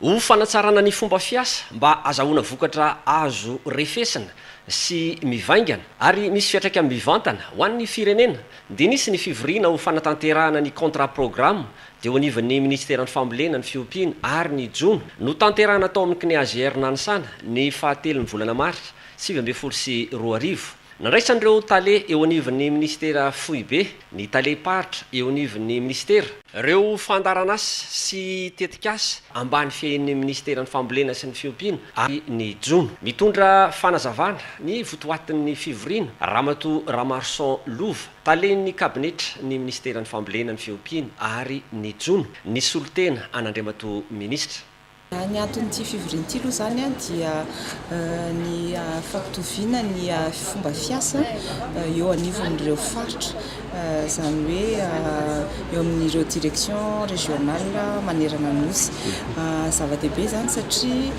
ho fanatsarana ny fomba fiasa mba azahoana vokatra azo refesina sy mivaingana ary misy fiatraiky amin'ny mivantana ho an'ny firenena dia nisy ny fivoriana ho fanatanterahana ny contrat programme dia ho anivon'ny ministera ny fambolena ny fiompiana ary ny jona no tanterahana tao amin'ny CNEAGR nanisana ny fahatelon'ny volana marsy 2024 nandraisan'ireo tale eo anivon'ny ministera foibe ny tale paritra eo anivon'ny ministera ireo fandaranasy sy tetikasa ambany fiain'ny ministera ny fambolena sy ny fiompiana ary ny jona mitondra fanazavana ny votoatin'ny fivoriana Ramatoa Ramarson Lova talen'ny kabinetra ny ministera ny fambolena ny fiompiana ary ny jona ny solotena an'Andriamatoa ministra. Ny anton'ity fivorian'ity aloha zany dia ny fampitoviana ny fomba fiasa eo anivon'ireo faritra zany hoe eo amin'ireo direction régionale manerana ny nosy zava-dehibe zany satria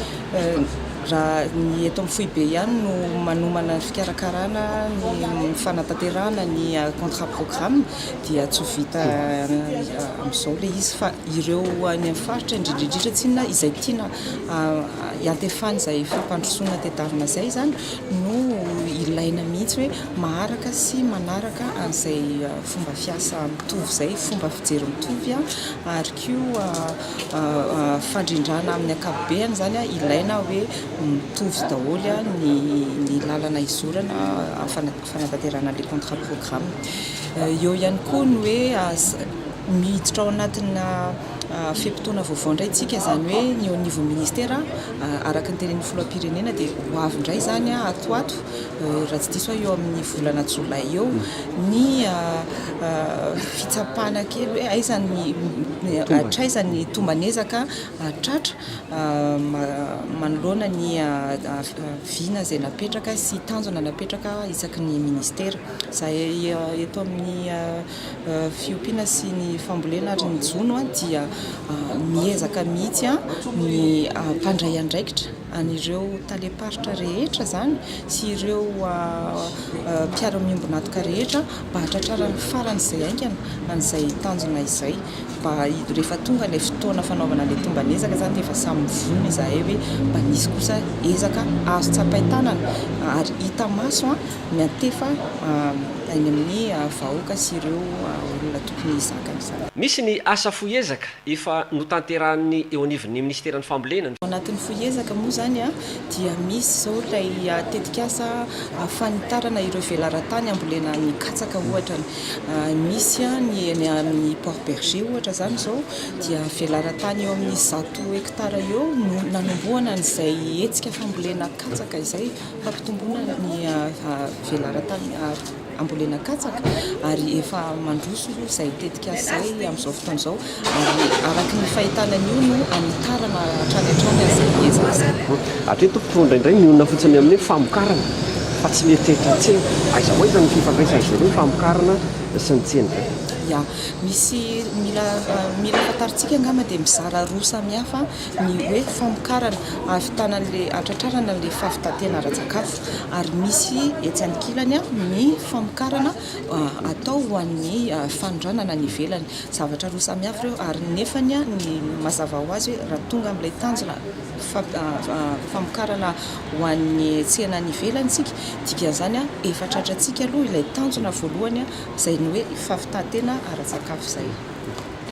raha ny eto amin'ny foibe ihany no manomana fikarakarana ny fanatanterahana ny contrat programme dia tsy vita amin'izao le izy fa ireo any amin'ny faritra indrindrindrindra tsinona izay tiana iantefany izay fampandrosoana tetarina izay zany no ilaina mihitsy hoe maharaka sy manaraka an'izay fomba fiasa mitovy izay fomba fijery mitovy ary koa fandrindrana amin'ny ankapobeny zany ilaina hoe mitovy daholo ny lalana izorana fanatanterahana le contrat programme eo ihany koa ny hoe miditra ao anatina fiampitoana vaovao indray tsika zany hoe ny eo anivon'ny ministera araka ny tenen'ny filoham-pirenena dia ho avy indray zany atoato raha tsy diso eo amin'ny volana jolay eo ny fitsapana kely hoe aizany traizany tombanezaka tratra manoloana ny vina zay napetraka sy tanjona napetraka isaky ny ministera izay eto amin'ny fiompiana sy ny fambolena ary ny jono dia miezaka mihitsy ny mpandray andraikitra an'ireo taleparitra rehetra zany sy ireo mpiara-miombonatoka rehetra mba hatratrara ny farany izay aingana an'izay tanjona izay mba rehefa tonga ilay fotoana fanaovana ilay tombanezaka zany dia efa samy mivony izahay hoe mba nisy kosa ezaka azo tsapaitanana ary hita maso miantefa any amin'ny vahoaka sy ireo olona tokony izakana. Misy ny asa foezaka efa notanterahan'ny eo anivon'ny ministera ny fambolena. Anatin'ny foezaka moa zany dia misy zao ilay tetikasa fanitarana ireo velaran-tany ambolena ny katsaka ohatra misy ny amin'ny Port Berger ohatra zany zao dia velaran-tany eo amin'ny 100 hektara eo no nanomboana n'izay hetsika fambolena katsaka izay fampitomboana ny velaran-tany ambolena katsaka ary efa mandroso izay tetikasa izay amin'izao fotoana izao ary araka ny fahitanany io no anitarana hatrany izay ezaka izay. Hatreto mpitondra indray mionona fotsiny amin'ny famokarana fa tsy mieritreritra tsena aiza hoaiza ny fifandraisan'izy ireo famokarana sy ny tsena. Ya, misy mila fataritsika angamba dia mizara roa samihafa ny hoe famokarana ahafitana an'ilay atratrarana an'ilay fahavitatena ara-tsakafo ary misy etsy ankilany ny famokarana atao ho an'ny fanondranana ny ivelany zavatra roa samihafa ireo ary nefany ny mazava ho azy hoe raha tonga amin'ilay tanjona famokarana ho an'ny tsena ny ivelany tsika dikan'izany efa tratratsika aloha ilay tanjona voalohany izay ny hoe fahavitatena ara-tsakafo izay.